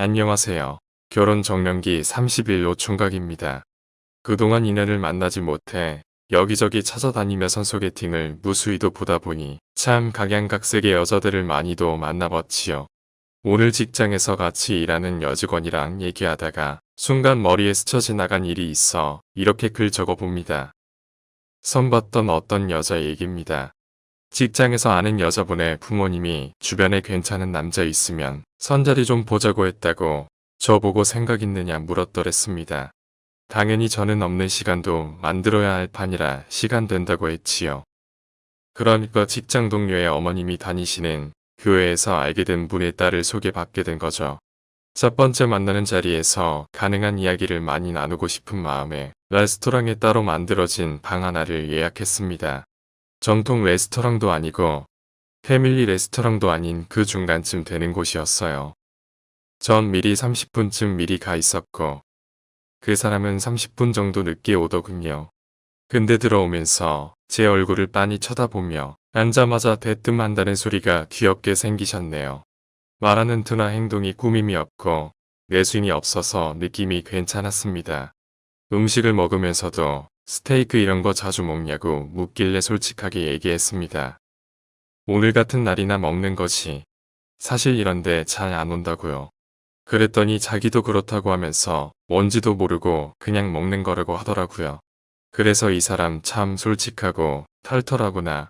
안녕하세요. 결혼 정년기 30일 노총각입니다. 그동안 인연을 만나지 못해 여기저기 찾아다니면서 소개팅을 무수히도 보다 보니 참 각양각색의 여자들을 많이도 만나봤지요. 오늘 직장에서 같이 일하는 여직원이랑 얘기하다가 순간 머리에 스쳐 지나간 일이 있어 이렇게 글 적어봅니다. 선봤던 어떤 여자 얘기입니다. 직장에서 아는 여자분의 부모님이 주변에 괜찮은 남자 있으면 선자리 좀 보자고 했다고 저보고 생각 있느냐 물었더랬습니다. 당연히 저는 없는 시간도 만들어야 할 판이라 시간 된다고 했지요. 그러니까 직장 동료의 어머님이 다니시는 교회에서 알게 된 분의 딸을 소개받게 된 거죠. 첫 번째 만나는 자리에서 가능한 이야기를 많이 나누고 싶은 마음에 레스토랑에 따로 만들어진 방 하나를 예약했습니다. 정통 레스토랑도 아니고 패밀리 레스토랑도 아닌 그 중간쯤 되는 곳이었어요. 전 미리 30분쯤 미리 가 있었고 그 사람은 30분 정도 늦게 오더군요. 근데 들어오면서 제 얼굴을 빤히 쳐다보며 앉자마자 대뜸한다는 소리가 귀엽게 생기셨네요. 말하는 투나 행동이 꾸밈이 없고 내숭이 없어서 느낌이 괜찮았습니다. 음식을 먹으면서도 스테이크 이런 거 자주 먹냐고 묻길래 솔직하게 얘기했습니다. 오늘 같은 날이나 먹는 거지. 사실 이런데 잘 안 온다고요. 그랬더니 자기도 그렇다고 하면서 뭔지도 모르고 그냥 먹는 거라고 하더라고요. 그래서 이 사람 참 솔직하고 털털하구나.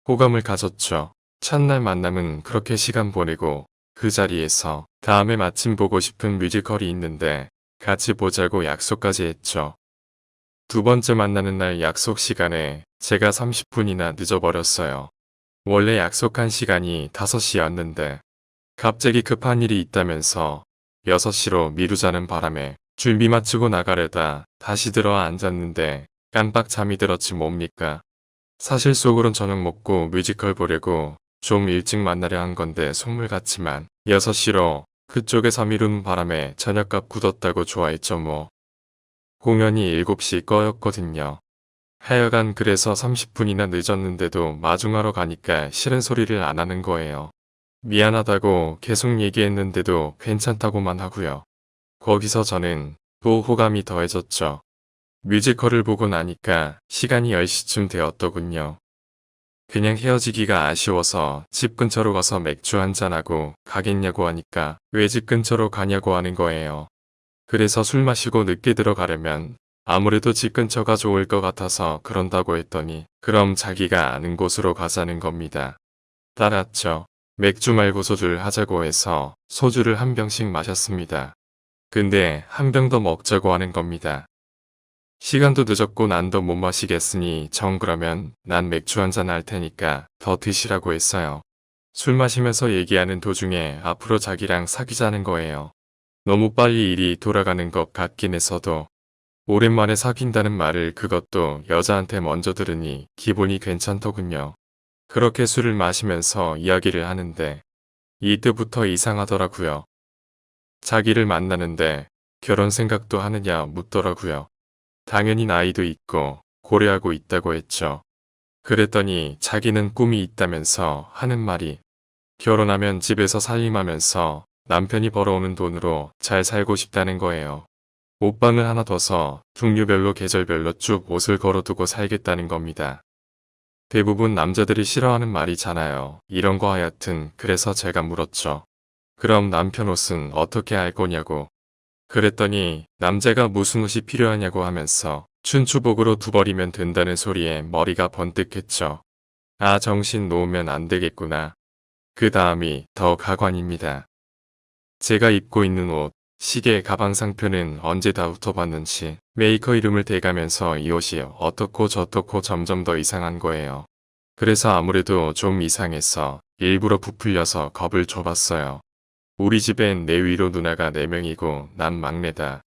호감을 가졌죠. 첫날 만남은 그렇게 시간 보내고 그 자리에서 다음에 마침 보고 싶은 뮤지컬이 있는데 같이 보자고 약속까지 했죠. 두 번째 만나는 날 약속 시간에 제가 30분이나 늦어버렸어요. 원래 약속한 시간이 5시였는데 갑자기 급한 일이 있다면서 6시로 미루자는 바람에 준비 마치고 나가려다 다시 들어와 앉았는데 깜빡 잠이 들었지 뭡니까. 사실 속으론 저녁 먹고 뮤지컬 보려고 좀 일찍 만나려 한 건데 속물 같지만 6시로 그쪽에서 미루는 바람에 저녁값 굳었다고 좋아했죠 뭐. 공연이 7시 꺼였거든요. 하여간 그래서 30분이나 늦었는데도 마중하러 가니까 싫은 소리를 안 하는 거예요. 미안하다고 계속 얘기했는데도 괜찮다고만 하고요. 거기서 저는 또 호감이 더해졌죠. 뮤지컬을 보고 나니까 시간이 10시쯤 되었더군요. 그냥 헤어지기가 아쉬워서 집 근처로 가서 맥주 한잔하고 가겠냐고 하니까 왜 집 근처로 가냐고 하는 거예요. 그래서 술 마시고 늦게 들어가려면 아무래도 집 근처가 좋을 것 같아서 그런다고 했더니 그럼 자기가 아는 곳으로 가자는 겁니다. 따랐죠. 맥주 말고 소주를 하자고 해서 소주를 한 병씩 마셨습니다. 근데 한 병 더 먹자고 하는 겁니다. 시간도 늦었고 난도 못 마시겠으니 정 그러면 난 맥주 한잔 할 테니까 더 드시라고 했어요. 술 마시면서 얘기하는 도중에 앞으로 자기랑 사귀자는 거예요. 너무 빨리 일이 돌아가는 것 같긴 했어도 오랜만에 사귄다는 말을 그것도 여자한테 먼저 들으니 기분이 괜찮더군요. 그렇게 술을 마시면서 이야기를 하는데 이때부터 이상하더라고요. 자기를 만나는데 결혼 생각도 하느냐 묻더라고요. 당연히 나이도 있고 고려하고 있다고 했죠. 그랬더니 자기는 꿈이 있다면서 하는 말이 결혼하면 집에서 살림하면서 남편이 벌어오는 돈으로 잘 살고 싶다는 거예요. 옷방을 하나 둬서 종류별로 계절별로 쭉 옷을 걸어두고 살겠다는 겁니다. 대부분 남자들이 싫어하는 말이잖아요. 이런 거 하여튼 그래서 제가 물었죠. 그럼 남편 옷은 어떻게 할 거냐고. 그랬더니 남자가 무슨 옷이 필요하냐고 하면서 춘추복으로 두 벌이면 된다는 소리에 머리가 번뜩했죠. 아 정신 놓으면 안 되겠구나. 그 다음이 더 가관입니다. 제가 입고 있는 옷, 시계, 가방 상표는 언제 다 훑어봤는지 메이커 이름을 대가면서 이 옷이 어떻고 저떻고 점점 더 이상한 거예요. 그래서 아무래도 좀 이상해서 일부러 부풀려서 겁을 줘봤어요. 우리 집엔 내 위로 누나가 4명이고 난 막내다.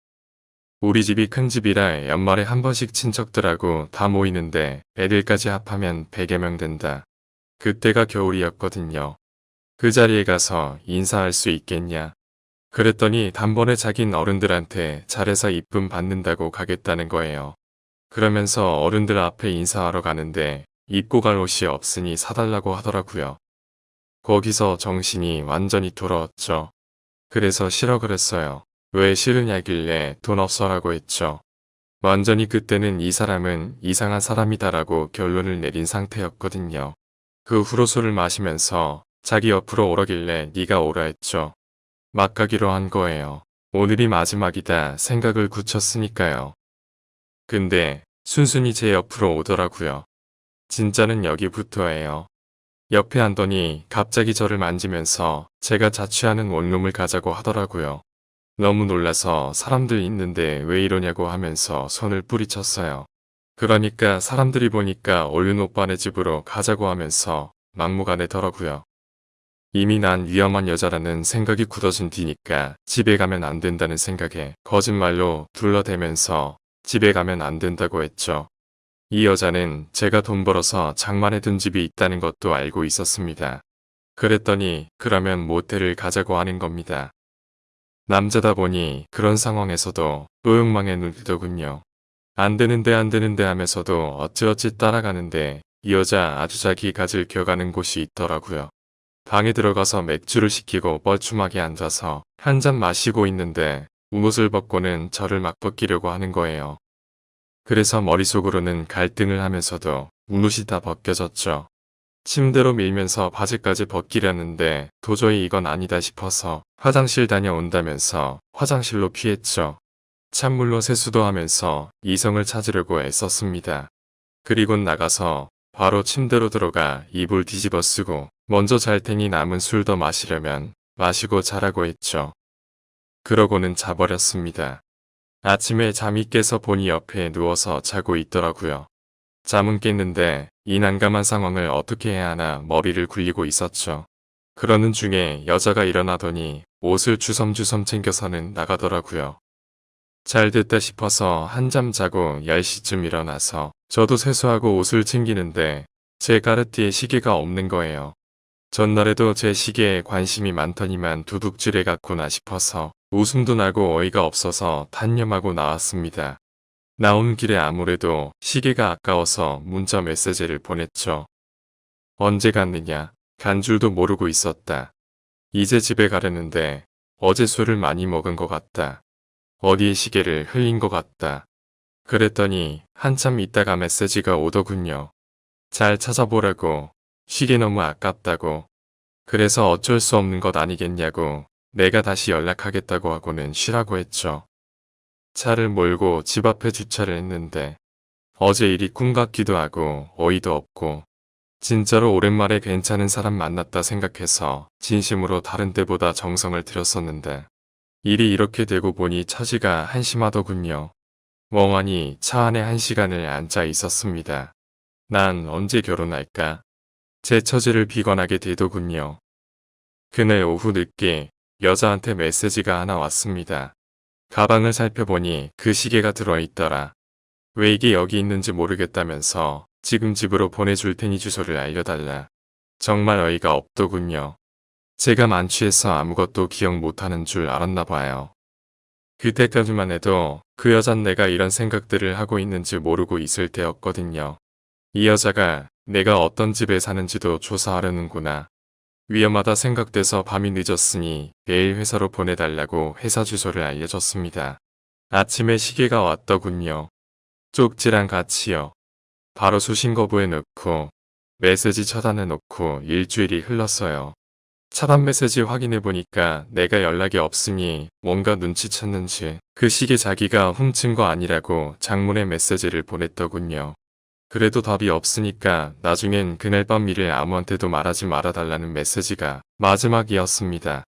우리 집이 큰 집이라 연말에 한 번씩 친척들하고 다 모이는데 애들까지 합하면 100여 명 된다. 그때가 겨울이었거든요. 그 자리에 가서 인사할 수 있겠냐. 그랬더니 단번에 자긴 어른들한테 잘해서 이쁨 받는다고 가겠다는 거예요. 그러면서 어른들 앞에 인사하러 가는데 입고 갈 옷이 없으니 사달라고 하더라고요. 거기서 정신이 완전히 돌아왔죠. 그래서 싫어 그랬어요. 왜 싫으냐길래 돈 없어라고 했죠. 완전히 그때는 이 사람은 이상한 사람이다라고 결론을 내린 상태였거든요. 그 후로 술을 마시면서 자기 옆으로 오라길래 네가 오라 했죠. 막 가기로 한 거예요. 오늘이 마지막이다 생각을 굳혔으니까요. 근데 순순히 제 옆으로 오더라고요. 진짜는 여기부터예요. 옆에 앉더니 갑자기 저를 만지면서 제가 자취하는 원룸을 가자고 하더라고요. 너무 놀라서 사람들 있는데 왜 이러냐고 하면서 손을 뿌리쳤어요. 그러니까 사람들이 보니까 얼른 오빠네 집으로 가자고 하면서 막무가내더라고요. 이미 난 위험한 여자라는 생각이 굳어진 뒤니까 집에 가면 안 된다는 생각에 거짓말로 둘러대면서 집에 가면 안 된다고 했죠. 이 여자는 제가 돈 벌어서 장만해 둔 집이 있다는 것도 알고 있었습니다. 그랬더니 그러면 모텔을 가자고 하는 겁니다. 남자다 보니 그런 상황에서도 또욕망에 눈뜨더군요. 안 되는데 안 되는데 하면서도 어찌어찌 따라가는데 이 여자 아주 자기 가질 껴가는 곳이 있더라고요. 방에 들어가서 맥주를 시키고 뻘쭘하게 앉아서 한 잔 마시고 있는데 옷을 벗고는 저를 막 벗기려고 하는 거예요. 그래서 머릿속으로는 갈등을 하면서도 옷이 다 벗겨졌죠. 침대로 밀면서 바지까지 벗기려는데 도저히 이건 아니다 싶어서 화장실 다녀온다면서 화장실로 피했죠. 찬물로 세수도 하면서 이성을 찾으려고 애썼습니다. 그리고 나가서 바로 침대로 들어가 이불 뒤집어 쓰고 먼저 잘 테니 남은 술 더 마시려면 마시고 자라고 했죠. 그러고는 자버렸습니다. 아침에 잠이 깨서 보니 옆에 누워서 자고 있더라고요. 잠은 깼는데 이 난감한 상황을 어떻게 해야 하나 머리를 굴리고 있었죠. 그러는 중에 여자가 일어나더니 옷을 주섬주섬 챙겨서는 나가더라고요. 잘 됐다 싶어서 한잠 자고 10시쯤 일어나서 저도 세수하고 옷을 챙기는데 제 까르띠에 시계가 없는 거예요. 전날에도 제 시계에 관심이 많더니만 도둑질해 갔구나 싶어서 웃음도 나고 어이가 없어서 단념하고 나왔습니다. 나온 길에 아무래도 시계가 아까워서 문자 메시지를 보냈죠. 언제 갔느냐? 간 줄도 모르고 있었다. 이제 집에 가려는데 어제 술을 많이 먹은 것 같다. 어디에 시계를 흘린 것 같다. 그랬더니 한참 있다가 메시지가 오더군요. 잘 찾아보라고. 시계 너무 아깝다고. 그래서 어쩔 수 없는 것 아니겠냐고 내가 다시 연락하겠다고 하고는 쉬라고 했죠. 차를 몰고 집 앞에 주차를 했는데 어제 일이 꿈 같기도 하고 어이도 없고 진짜로 오랜만에 괜찮은 사람 만났다 생각해서 진심으로 다른 때보다 정성을 들였었는데 일이 이렇게 되고 보니 처지가 한심하더군요. 멍하니 차 안에 1시간을 앉아 있었습니다. 난 언제 결혼할까? 제 처지를 비관하게 되더군요. 그날 오후 늦게 여자한테 메시지가 하나 왔습니다. 가방을 살펴보니 그 시계가 들어있더라. 왜 이게 여기 있는지 모르겠다면서 지금 집으로 보내줄 테니 주소를 알려달라. 정말 어이가 없더군요. 제가 만취해서 아무것도 기억 못하는 줄 알았나 봐요. 그때까지만 해도 그 여잔 내가 이런 생각들을 하고 있는지 모르고 있을 때였거든요. 이 여자가 내가 어떤 집에 사는지도 조사하려는구나. 위험하다 생각돼서 밤이 늦었으니 내일 회사로 보내달라고 회사 주소를 알려줬습니다. 아침에 시계가 왔더군요. 쪽지랑 같이요. 바로 수신 거부해 놓고 메시지 차단해 놓고 일주일이 흘렀어요. 차단 메시지 확인해 보니까 내가 연락이 없으니 뭔가 눈치챘는지 그 시계 자기가 훔친 거 아니라고 장문의 메시지를 보냈더군요. 그래도 답이 없으니까 나중엔 그날 밤 일을 아무한테도 말하지 말아달라는 메시지가 마지막이었습니다.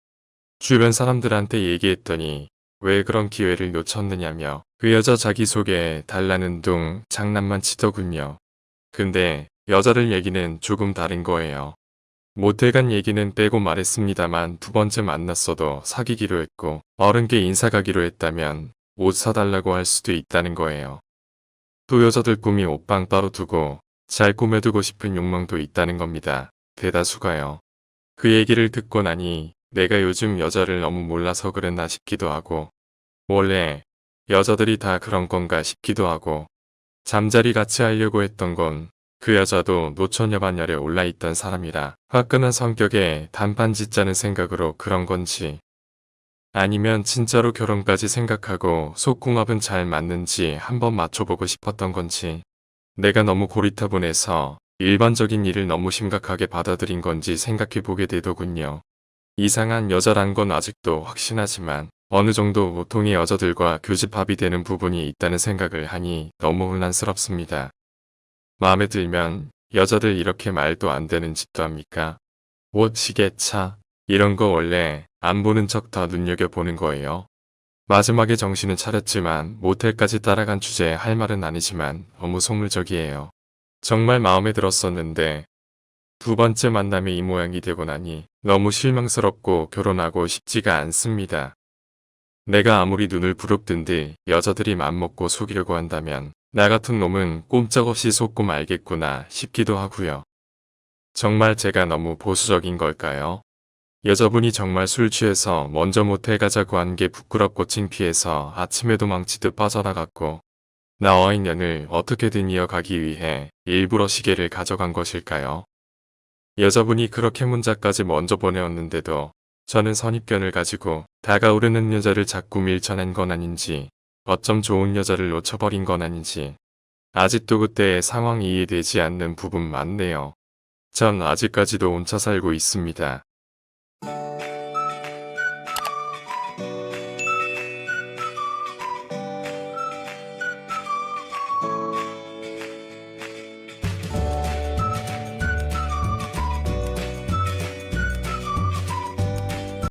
주변 사람들한테 얘기했더니 왜 그런 기회를 놓쳤느냐며 그 여자 자기소개 달라는 둥 장난만 치더군요. 근데 여자들 얘기는 조금 다른 거예요. 모텔 간 얘기는 빼고 말했습니다만 두 번째 만났어도 사귀기로 했고 어른께 인사 가기로 했다면 옷 사달라고 할 수도 있다는 거예요. 또 여자들 꿈이 옷방 따로 두고 잘 꾸며두고 싶은 욕망도 있다는 겁니다. 대다수가요. 그 얘기를 듣고 나니 내가 요즘 여자를 너무 몰라서 그랬나 싶기도 하고 원래 여자들이 다 그런 건가 싶기도 하고 잠자리 같이 하려고 했던 건 그 여자도 노처녀 반열에 올라있던 사람이라 화끈한 성격에 단판 짓자는 생각으로 그런 건지 아니면 진짜로 결혼까지 생각하고 속궁합은 잘 맞는지 한번 맞춰보고 싶었던 건지, 내가 너무 고리타분해서 일반적인 일을 너무 심각하게 받아들인 건지 생각해보게 되더군요. 이상한 여자란 건 아직도 확신하지만 어느 정도 보통의 여자들과 교집합이 되는 부분이 있다는 생각을 하니 너무 혼란스럽습니다. 마음에 들면 여자들 이렇게 말도 안 되는 짓도 합니까? 옷, 시계, 차 이런 거 원래 안 보는 척 다 눈여겨보는 거예요. 마지막에 정신은 차렸지만 모텔까지 따라간 주제에 할 말은 아니지만 너무 속물적이에요. 정말 마음에 들었었는데 두 번째 만남에 이 모양이 되고 나니 너무 실망스럽고 결혼하고 싶지가 않습니다. 내가 아무리 눈을 부릅뜬들 여자들이 맘먹고 속이려고 한다면 나 같은 놈은 꼼짝없이 속고 말겠구나 싶기도 하고요. 정말 제가 너무 보수적인 걸까요? 여자분이 정말 술 취해서 먼저 모텔 가자고 한 게 부끄럽고 창피해서 아침에도 망치듯 빠져나갔고 나와 인연을 어떻게든 이어가기 위해 일부러 시계를 가져간 것일까요? 여자분이 그렇게 문자까지 먼저 보내었는데도 저는 선입견을 가지고 다가오르는 여자를 자꾸 밀쳐낸 건 아닌지, 어쩜 좋은 여자를 놓쳐버린 건 아닌지, 아직도 그때의 상황이 이해되지 않는 부분 많네요. 전 아직까지도 혼자 살고 있습니다.